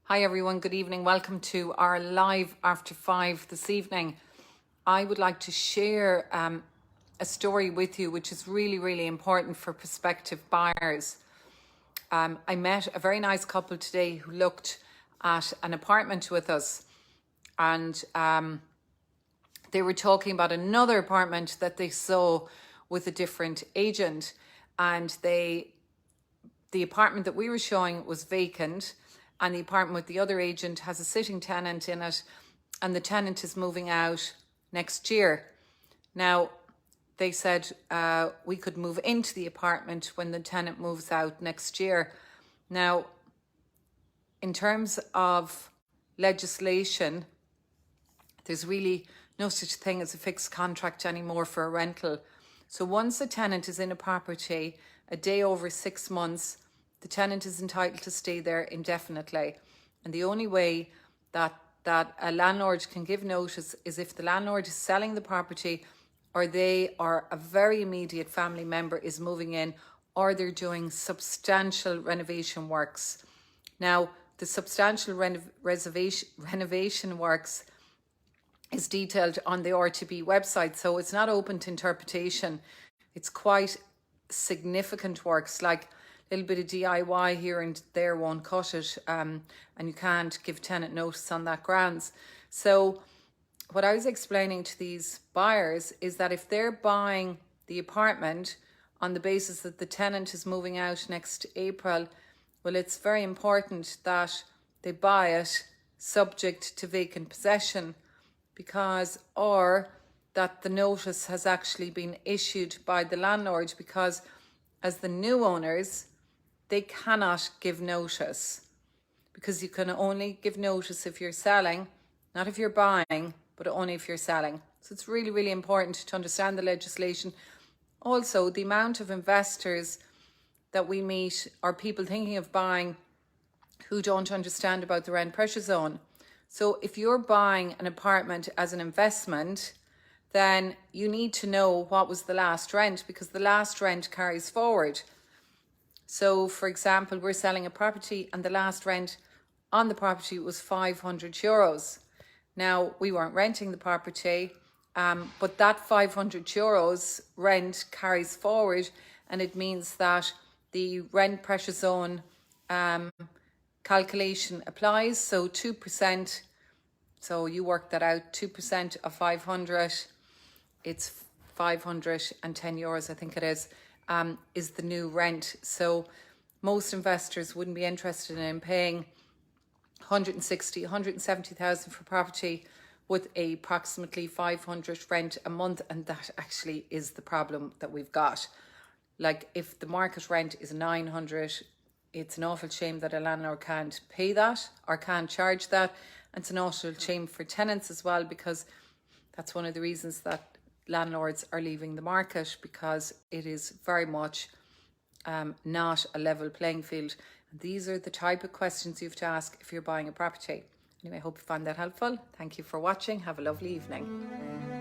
Hi everyone, good evening. Welcome to our live after 5 this evening. I would like to share a story with you which is really important for prospective buyers. I met a very nice couple today who looked at an apartment with us, and they were talking about another apartment that they saw with a different agent, and the apartment that we were showing was vacant, and the apartment with the other agent has a sitting tenant in it, and the tenant is moving out next year. Now, they said we could move into the apartment when the tenant moves out next year. Now, in terms of legislation, there's really no such thing as a fixed contract anymore for a rental. So once a tenant is in a property a day over 6 months, the tenant is entitled to stay there indefinitely. And the only way that a landlord can give notice is if the landlord is selling the property, or they or a very immediate family member is moving in, or they're doing substantial renovation works. Now, the substantial renovation works is detailed on the RTB website, so it's not open to interpretation. It's quite significant works, like a little bit of DIY here and there won't cut it, and you can't give tenant notice on that grounds. So what I was explaining to these buyers is that if they're buying the apartment on the basis that the tenant is moving out next April, well, it's very important that they buy it subject to vacant possession, or that the notice has actually been issued by the landlord, because as the new owners, they cannot give notice, because you can only give notice if you're selling, not if you're buying, but only if you're selling. So it's really important to understand the legislation. Also, the amount of investors that we meet are people thinking of buying who don't understand about the rent pressure zone. So if you're buying an apartment as an investment, then you need to know what was the last rent, because the last rent carries forward. So for example, we're selling a property and the last rent on the property was €500. Now, we weren't renting the property, but that €500 rent carries forward, and it means that the rent pressure zone calculation applies. So 2%, so you work that out, 2% of 500, it's €510, I think it is the new rent. So most investors wouldn't be interested in paying 160, 170,000 for property with approximately 500 rent a month, and that actually is the problem that we've got. Like, if the market rent is 900, it's an awful shame that a landlord can't pay that or can't charge that. And it's an awful shame for tenants as well, because that's one of the reasons that landlords are leaving the market, because it is very much not a level playing field. And these are the type of questions you have to ask if you're buying a property. Anyway, I hope you found that helpful. Thank you for watching. Have a lovely evening.